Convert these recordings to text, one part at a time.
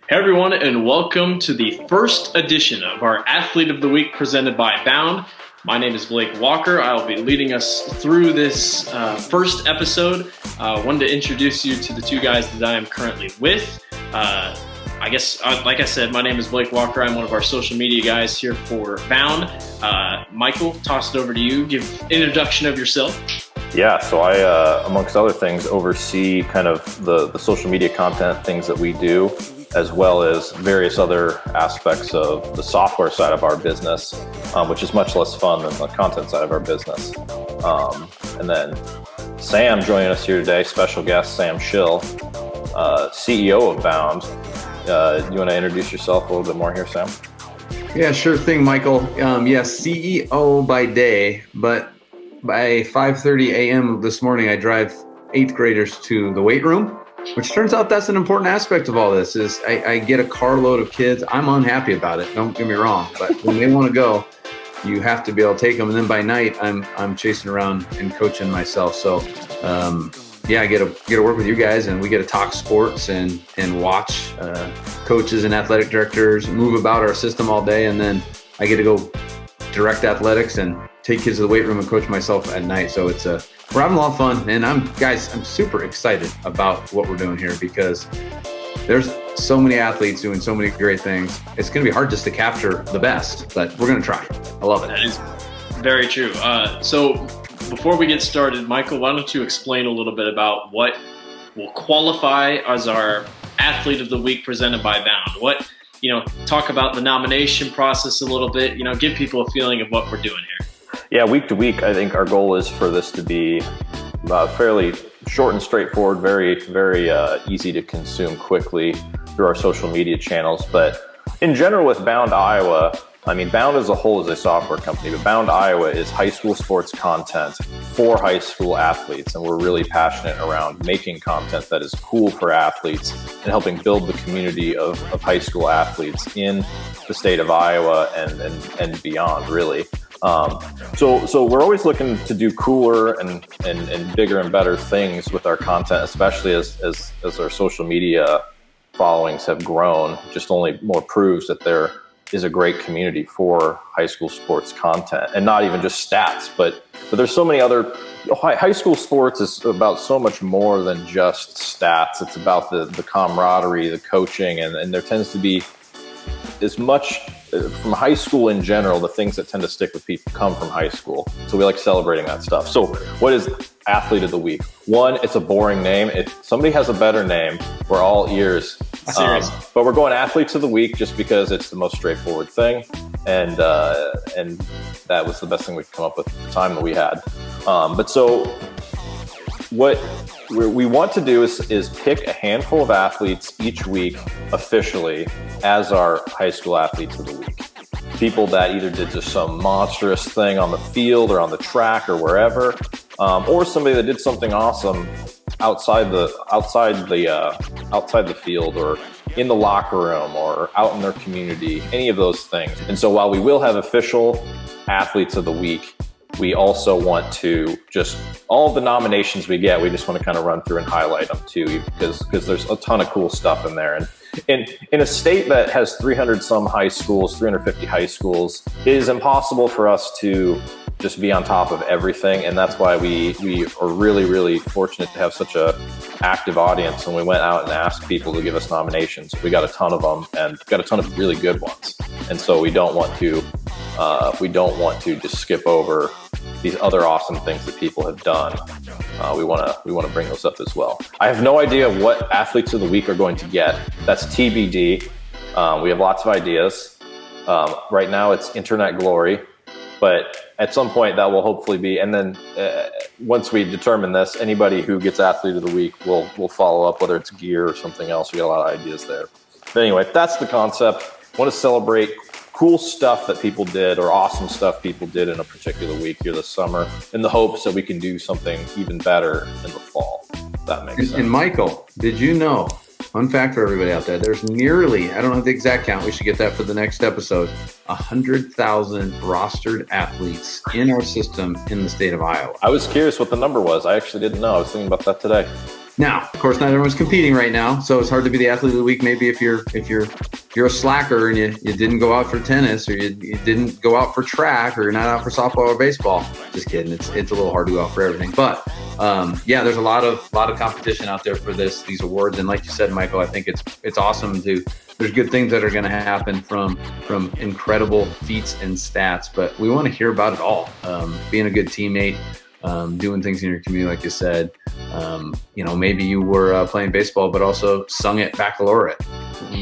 Hey everyone, and welcome to the first edition of our Athlete of the Week presented by Bound. My name is Blake Walker. I'll be leading us through this first episode. Wanted to introduce you to the two guys that I am currently with. Like I said, my name is Blake Walker. I'm one of our social media guys here for Bound. Michael, toss it over to you. Give an introduction of yourself. Yeah, so I, amongst other things, oversee kind of the social media content things that we do, as well as various other aspects of the software side of our business, which is much less fun than the content side of our business. And then Sam joining us here today, special guest Sam Schill, CEO of Bound. You want to introduce yourself a little bit more here, Sam? Yeah, sure thing, Michael. Yes, CEO by day, but by 5:30 a.m. this morning, I drive 8th graders to the weight room, which turns out that's an important aspect of all this. Is I get a carload of kids. I'm unhappy about it. Don't get me wrong, but when they want to go, you have to be able to take them. And then by night, I'm chasing around and coaching myself. So I get to work with you guys, and we get to talk sports and watch coaches and athletic directors move about our system all day, and then I get to go direct athletics and take kids to the weight room and coach myself at night. So we're having a lot of fun, and I'm super excited about what we're doing here because there's so many athletes doing so many great things. It's going to be hard just to capture the best, but we're going to try. I love it. That is very true. So before we get started, Michael, why don't you explain a little bit about what will qualify as our Athlete of the Week presented by Bound? Talk about the nomination process a little bit, give people a feeling of what we're doing here. Yeah, week to week, I think our goal is for this to be fairly short and straightforward, very, very easy to consume quickly through our social media channels. But in general with Bound Iowa, Bound as a whole is a software company, but Bound Iowa is high school sports content for high school athletes. And we're really passionate around making content that is cool for athletes and helping build the community of high school athletes in the state of Iowa and beyond, really. So we're always looking to do cooler and bigger and better things with our content, especially as our social media followings have grown. Just only more proves that there is a great community for high school sports content, and not even just stats, but there's so many other high school sports is about so much more than just stats. It's about the camaraderie, the coaching, and there tends to be as much from high school in general. The things that tend to stick with people come from high school. So we like celebrating that stuff. So what is Athlete of the Week? One, it's a boring name. If somebody has a better name, we're all ears. But we're going Athletes of the Week just because it's the most straightforward thing. And that was the best thing we could come up with at the time that we had. But so what we want to do is pick a handful of athletes each week officially as our high school Athletes of the Week. People that either did just some monstrous thing on the field or on the track or wherever, or somebody that did something awesome outside the field or in the locker room or out in their community, any of those things. And so while we will have official Athletes of the Week, we also want to just all the nominations we get, we just want to kind of run through and highlight them too, because there's a ton of cool stuff in there. And in a state that has 300 some high schools, 350 high schools, it is impossible for us to just be on top of everything. And that's why we are really, really fortunate to have such a active audience. And we went out and asked people to give us nominations. We got a ton of them and got a ton of really good ones. And so we don't want to just skip over these other awesome things that people have done. We want to bring those up as well. I have no idea what Athletes of the Week are going to get. That's TBD. We have lots of ideas. Right now it's Internet Glory, but at some point that will hopefully be, and then once we determine this, anybody who gets Athlete of the Week will follow up, whether it's gear or something else. We got a lot of ideas there. But anyway, that's the concept. I want to celebrate cool stuff that people did or awesome stuff people did in a particular week here this summer in the hopes that we can do something even better in the fall. If that makes sense. And Michael, did you know, fun fact for everybody out there, there's nearly, I don't know the exact count, we should get that for the next episode, 100,000 rostered athletes in our system in the state of Iowa. I was curious what the number was. I actually didn't know. I was thinking about that today. Now, of course, not everyone's competing right now, so it's hard to be the athlete of the week. Maybe if you're a slacker and you didn't go out for tennis, or you didn't go out for track, or you're not out for softball or baseball. Just kidding. It's a little hard to go out for everything. But there's a lot of competition out there for these awards. And like you said, Michael, I think it's awesome there's good things that are going to happen from incredible feats and stats, but we want to hear about it all. Being a good teammate, doing things in your community, like you said. Maybe you were playing baseball, but also sung at baccalaureate.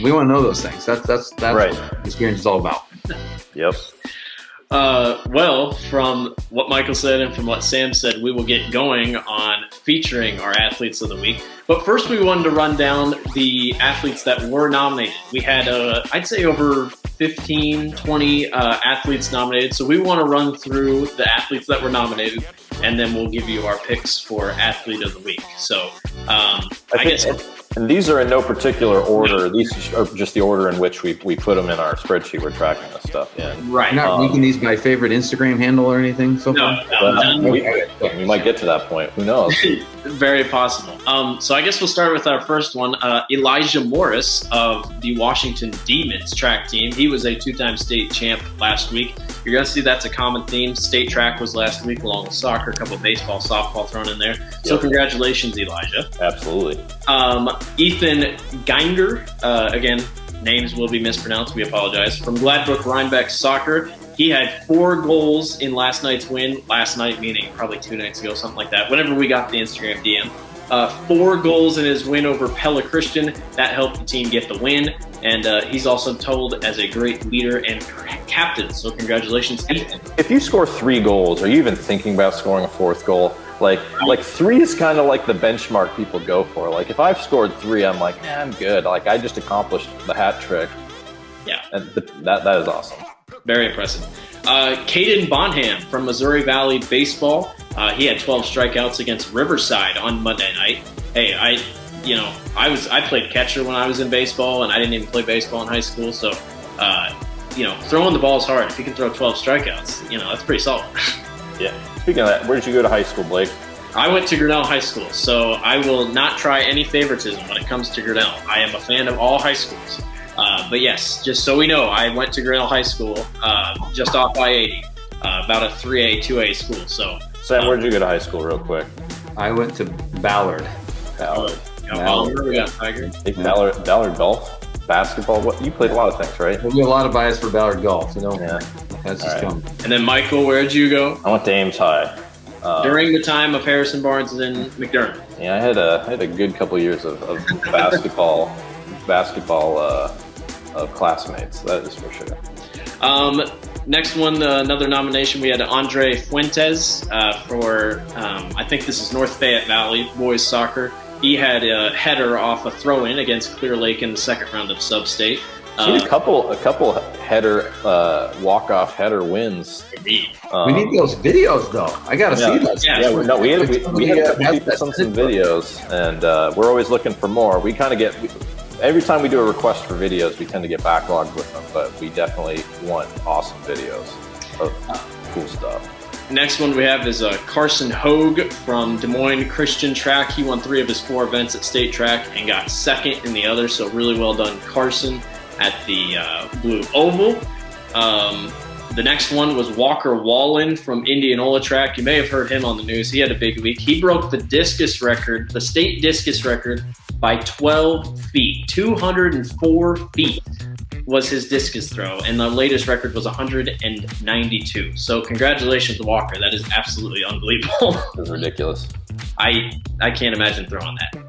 We want to know those things. That's right. What the experience is all about. Yep. Well, from what Michael said and from what Sam said, we will get going on featuring our athletes of the week. But first, we wanted to run down the athletes that were nominated. We had, I'd say, over 15, 20 athletes nominated. So we want to run through the athletes that were nominated, and then we'll give you our picks for athlete of the week. So I guess. And these are in no particular order. No. These are just the order in which we put them in our spreadsheet. We're tracking this stuff in. Right. You're not linking these by favorite Instagram handle or anything so far? No. We might get to that point. Who knows? Very possible. So I guess we'll start with our first one. Elijah Morris of the Washington Demons track team. He was a 2-time state champ last week. You're going to see that's a common theme. State track was last week, along with soccer, a couple of baseball, softball thrown in there. So Congratulations, Elijah. Absolutely. Ethan Geinger, again, names will be mispronounced. We apologize. From Gladbrook Rhinebeck Soccer, he had 4 goals in last night's win. Last night, meaning probably 2 nights ago, something like that. Whenever we got the Instagram DM. 4 goals in his win over Pella Christian. That helped the team get the win. And he's also told as a great leader and captain. So congratulations, Ethan. If you score 3 goals, are you even thinking about scoring a 4th goal? Like 3 is kind of like the benchmark people go for. Like if I've scored 3, I'm like, I'm good. Like I just accomplished the hat trick. Yeah. And that is awesome. Very impressive. Kaden Bonham from Missouri Valley Baseball. He had 12 strikeouts against Riverside on Monday night. Hey, I played catcher when I was in baseball, and I didn't even play baseball in high school. So, throwing the ball is hard. If you can throw 12 strikeouts, that's pretty solid. Yeah. Speaking of that, where did you go to high school, Blake? I went to Grinnell High School, so I will not try any favoritism when it comes to Grinnell. I am a fan of all high schools. But yes, just so we know, I went to Grinnell High School, just off I-80, about a 3A, 2A school. So, Sam, where did you go to high school real quick? I went to Ballard. Ballard. We got Tiger. Ballard Golf? Basketball? What? You played a lot of things, right? There'll be a lot of bias for Ballard Golf. That's just coming. And then, Michael, where'd you go? I went to Ames High. During the time of Harrison Barnes and McDermott. Yeah, I had a good couple years of basketball classmates. That is for sure. Next one, another nomination, we had Andre Fuentes for, I think this is North Fayette Valley boys soccer. He had a header off a throw-in against Clear Lake in the second round of Sub-State. A couple header walk-off header wins. Indeed. We need those videos, though. I gotta see those. We had some videos, and we're always looking for more. We kind of get every time we do a request for videos, we tend to get backlogged with them, but we definitely want awesome videos of cool stuff. Next one we have is Carson Hoag from Des Moines Christian Track. He won 3 of his 4 events at state track and got second in the other, so really well done, Carson, at the Blue Oval. The next one was Walker Wallin from Indianola Track. You may have heard him on the news. He had a big week. He broke the discus record, the state discus record, by 12 feet. 204 feet was his discus throw, and the latest record was 192. So congratulations, Walker. That is absolutely unbelievable. That's ridiculous. I can't imagine throwing that.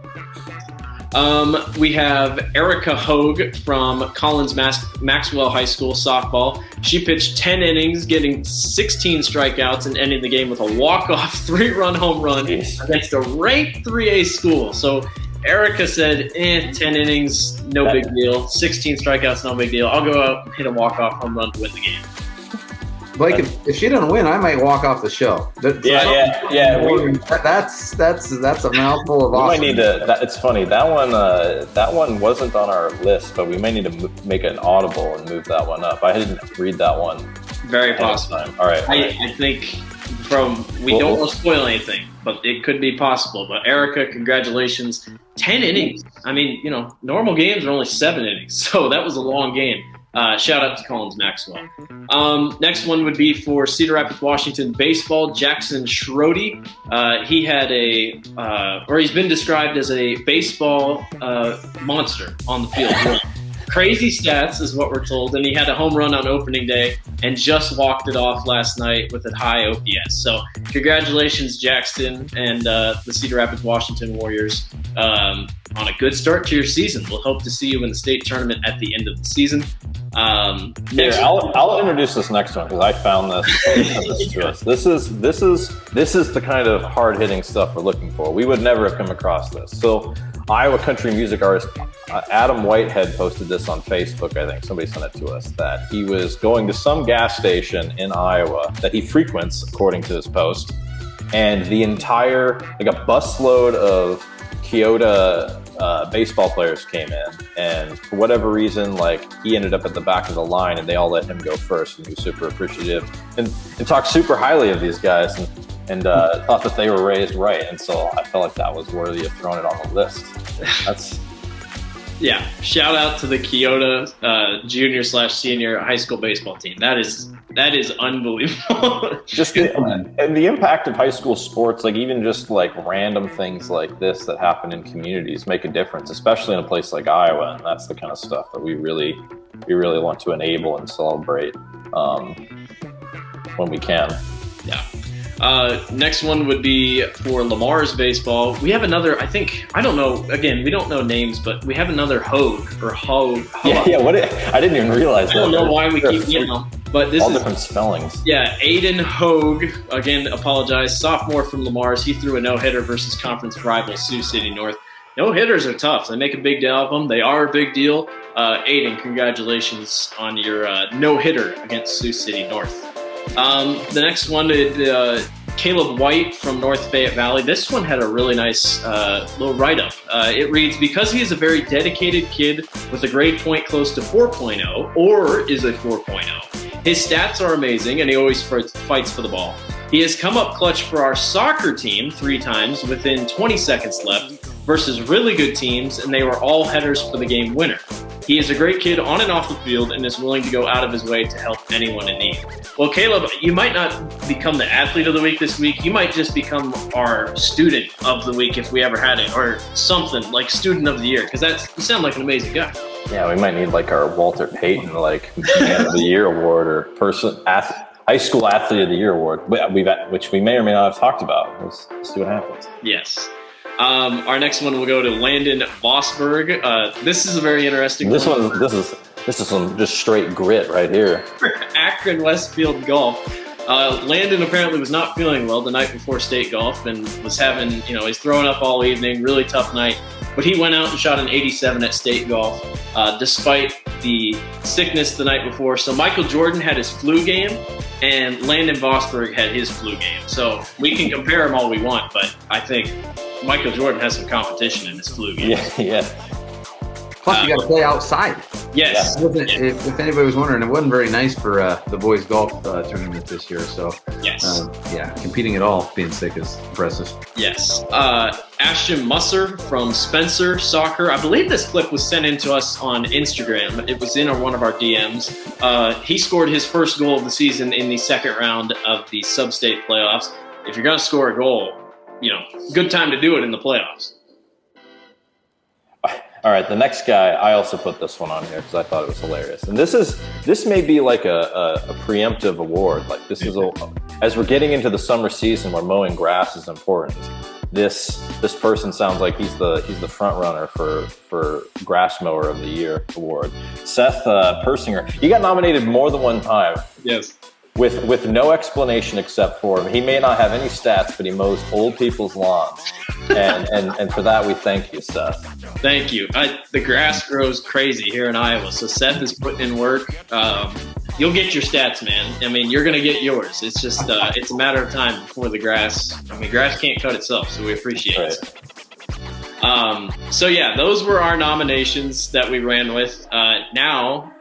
We have Erica Hogue from Collins Maxwell High School softball. She pitched 10 innings, getting 16 strikeouts and ending the game with a walk-off 3-run home run against a ranked 3A school. So Erica said, 10 innings, no big deal. 16 strikeouts, no big deal. I'll go out and hit a walk-off home run to win the game. Blake, if she doesn't win, I might walk off the show. Yeah. That's a mouthful of awesome. We might need to. It's funny that one wasn't on our list, but we may need to make an audible and move that one up. I didn't read that one. Very possible. All right. I think don't want to spoil anything, but it could be possible. But Erica, congratulations. 10 innings. I mean, normal games are only 7 innings, so that was a long game. Shout out to Collins Maxwell. Next one would be for Cedar Rapids, Washington baseball, Jackson Schrody. He had he's been described as a baseball monster on the field. Crazy stats is what we're told, and he had a home run on opening day and just walked it off last night with a high OPS. So congratulations, Jackson and the Cedar Rapids Washington Warriors on a good start to your season. We'll hope to see you in the state tournament at the end of the season. I'll introduce this next one because I found this to us. This is the kind of hard hitting stuff we're looking for. We would never have come across this. So Iowa country music artist Adam Whitehead posted this on Facebook. I think somebody sent it to us that he was going to some gas station in Iowa that he frequents, according to this post, and the entire a busload of Kyoto baseball players came in, and for whatever reason, he ended up at the back of the line, and they all let him go first, and he was super appreciative and talked super highly of these guys, and thought that they were raised right, and so I felt like that was worthy of throwing it on the list. Shout out to the Kyoto junior/senior high school baseball team. That is unbelievable. And the impact of high school sports, even just random things like this that happen in communities make a difference, especially in a place like Iowa. And that's the kind of stuff that we really want to enable and celebrate when we can. Yeah. Next one would be for Lamar's baseball. We have another, I don't know, again, we don't know names, but we have another Hogue or Hogue. Yeah, I didn't even realize that. I don't know why we keep getting them, but this all is different spellings. Yeah, Aidan Hogue, again, apologize, sophomore from Lamar's. He threw a no-hitter versus conference rival Sioux City North. No-hitters are tough. They make a big deal of them. They are a big deal. Aidan, congratulations on your no-hitter against Sioux City North. The next one is Caleb White from North Fayette Valley. This one had a really nice little write-up. It reads, because he is a very dedicated kid with a grade point close to 4.0 or is a 4.0, his stats are amazing and he always fights for the ball. He has come up clutch for our soccer team 3 times within 20 seconds left versus really good teams, and they were all headers for the game winner. He is a great kid on and off the field and is willing to go out of his way to help anyone in need. Well, Caleb, you might not become the athlete of the week this week. You might just become our student of the week if we ever had it, or something like student of the year, because you sound like an amazing guy. Yeah, we might need our Walter Payton man of the year award or high school athlete of the year award, which we may or may not have talked about. Let's see what happens. Yes. Our next one will go to Landon Vosberg. This is a very interesting This is some just straight grit right here. Akron Westfield Golf. Landon apparently was not feeling well the night before state golf and was having, he's throwing up all evening, really tough night. But he went out and shot an 87 at state golf despite the sickness the night before. So Michael Jordan had his flu game and Landon Vosberg had his flu game. So we can compare them all we want, but I think Michael Jordan has some competition in his flu game. Yeah. Plus, you got to play outside. Yes. If anybody was wondering, it wasn't very nice for the boys' golf tournament this year. So, yes. Competing at all, being sick is impressive. Yes. Ashton Musse from Spencer Soccer. I believe this clip was sent in to us on Instagram. It was in one of our DMs. He scored his first goal of the season in the second round of the sub-state playoffs. If you're going to score a goal, good time to do it in the playoffs. All right, the next guy, I also put this one on here because I thought it was hilarious. And this may be like a preemptive award. This is as we're getting into the summer season where mowing grass is important. This person sounds like he's the front runner for Grass Mower of the Year award. Seth Persinger, he got nominated more than one time. Yes. With no explanation except for he may not have any stats, but he mows old people's lawns, and for that we thank you, Seth. Thank you. The grass grows crazy here in Iowa, so Seth is putting in work. You'll get your stats, man. I mean, you're gonna get yours. It's just it's a matter of time before the grass. I mean, grass can't cut itself, so we appreciate it. So yeah, those were our nominations that we ran with. Now,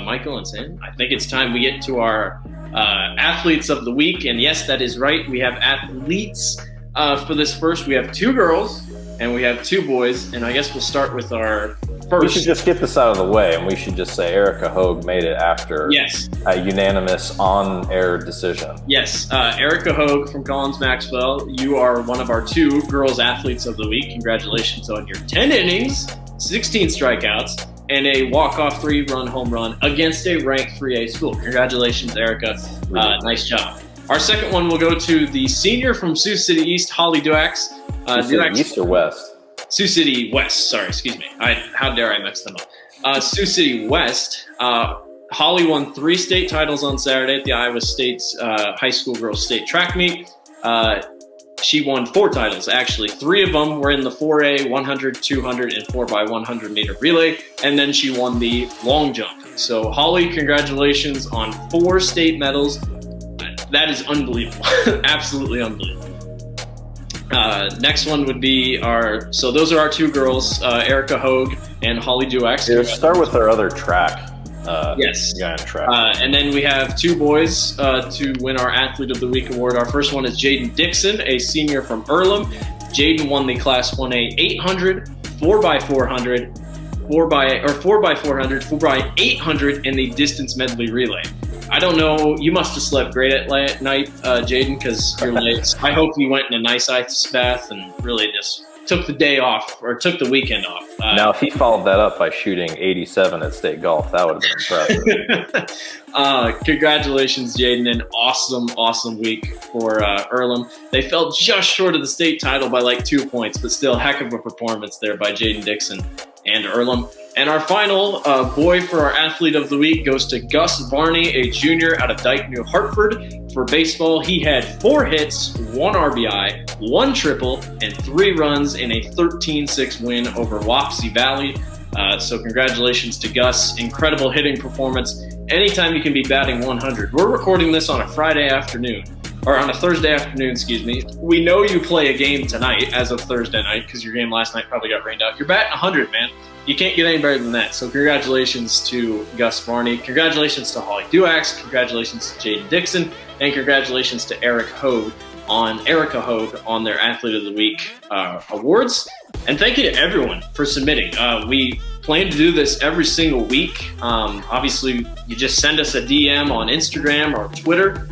Michael and Sam, I think it's time we get to our athletes of the week, and yes, that is right. We have athletes. for this first. We have 2 girls and we have 2 boys, and I guess we'll start with our first. We should just get this out of the way, and we should just say Erica Hogue made it after a unanimous on-air decision. Yes, Erica Hogue from Collins Maxwell, you are one of our 2 girls athletes of the week. Congratulations on your 10 innings, 16 strikeouts, and a walk-off 3-run home run against a ranked 3A school. Congratulations, Erica. Nice job. Our second one will go to the senior from Sioux City East, Holly Duax. Sioux City East or West? Sioux City West. Sorry, excuse me. How dare I mix them up? Sioux City West. Holly won 3 state titles on Saturday at the Iowa State's high school girls state track meet. She won 4 titles, actually. 3 of them were in the 4A, 100, 200, and 4x100 meter relay, and then she won the long jump. So, Holly, congratulations on 4 state medals. That is unbelievable. Absolutely unbelievable. Next one would be so those are our 2 girls, Erica Hogue and Holly Duax. Yeah, start with our other track. Yes. Guy on track. And then we have 2 boys to win our Athlete of the Week award. Our first one is Jayden Dixon, a senior from Earlham. Jayden won the Class 1A 800, 4x400, 4x400, 4x800 in the distance medley relay. I don't know. You must have slept great at night, Jayden, because you're late. I hope you went in a nice ice bath and really just took the day off or took the weekend off. Now, if he followed that up by shooting 87 at state golf, that would have been impressive. Congratulations, Jayden. An awesome week for Earlham. They fell just short of the state title by like 2 points, but still heck of a performance there by Jayden Dixon and Earlham. And our final boy for our Athlete of the Week goes to Gus Varney, a junior out of Dike, New Hartford. For baseball, he had 4 hits, 1 RBI, 1 triple, and 3 runs in a 13-6 win over Wapsie Valley. So congratulations to Gus. Incredible hitting performance. Anytime you can be batting 100. We're recording this on a Friday afternoon. Or on a Thursday afternoon, excuse me. We know you play a game tonight as of Thursday night because your game last night probably got rained out. You're batting 100, man. You can't get any better than that. So congratulations to Gus Varney. Congratulations to Holly Duax. Congratulations to Jayden Dixon. And congratulations to Erica Hogue on their Athlete of the Week awards. And thank you to everyone for submitting. We plan to do this every single week. Obviously, you just send us a DM on Instagram or Twitter.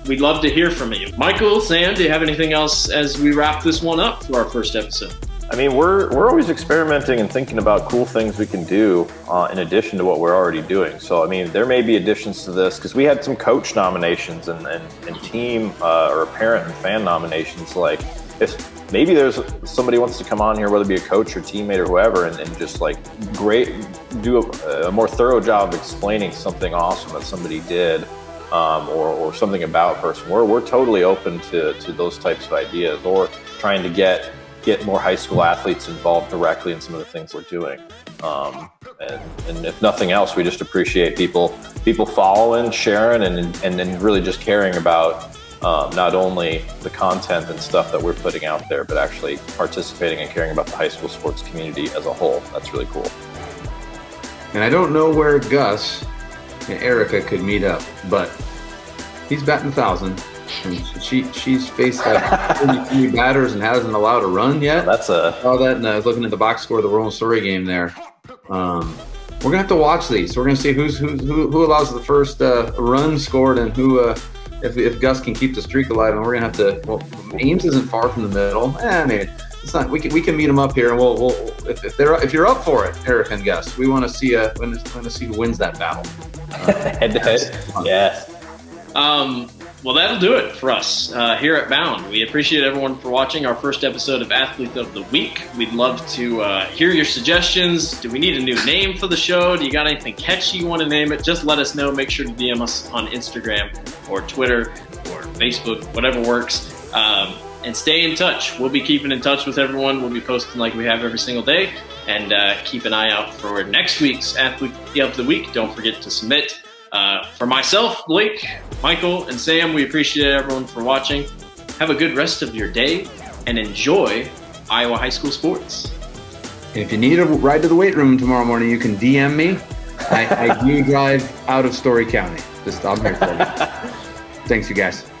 We'd love to hear from you. Michael, Sam, do you have anything else as we wrap this one up for our first episode? I mean, we're always experimenting and thinking about cool things we can do in addition to what we're already doing. So, I mean, there may be additions to this because we had some coach nominations and team or parent and fan nominations. Like, if maybe there's somebody wants to come on here, whether it be a coach or teammate or whoever, and just like do a more thorough job of explaining something awesome that somebody did. Or something about a person. We're totally open to those types of ideas, or trying to get more high school athletes involved directly in some of the things we're doing. And if nothing else, we just appreciate people following, sharing, and then really just caring about not only the content and stuff that we're putting out there, but actually participating and caring about the high school sports community as a whole. That's really cool. And I don't know where Gus and Erica could meet up, but he's batting 1,000. And she's faced like 33 batters and hasn't allowed a run yet. All that, and I was looking at the box score of the World Story game there. We're gonna have to watch these. We're gonna see who allows the first run scored and who if Gus can keep the streak alive. And we're gonna have to. Well, Ames isn't far from the middle. I mean, it's not. We can meet them up here, and we'll if you're up for it, Eric and Gus, we want to see who wins that battle. Head to head. Yes. Well, that'll do it for us here at Bound. We appreciate everyone for watching our first episode of Athlete of the Week. We'd love to hear your suggestions. Do we need a new name for the show? Do you got anything catchy you want to name it? Just let us know. Make sure to DM us on Instagram or Twitter or Facebook, whatever works. And stay in touch. We'll be keeping in touch with everyone. We'll be posting like we have every single day. And keep an eye out for next week's Athlete of the Week. Don't forget to submit. For myself, Blake, Michael, and Sam, we appreciate everyone for watching. Have a good rest of your day and enjoy Iowa high school sports. And if you need a ride to the weight room tomorrow morning, you can DM me. I do drive out of Story County. I'm here for you. Thanks, you guys.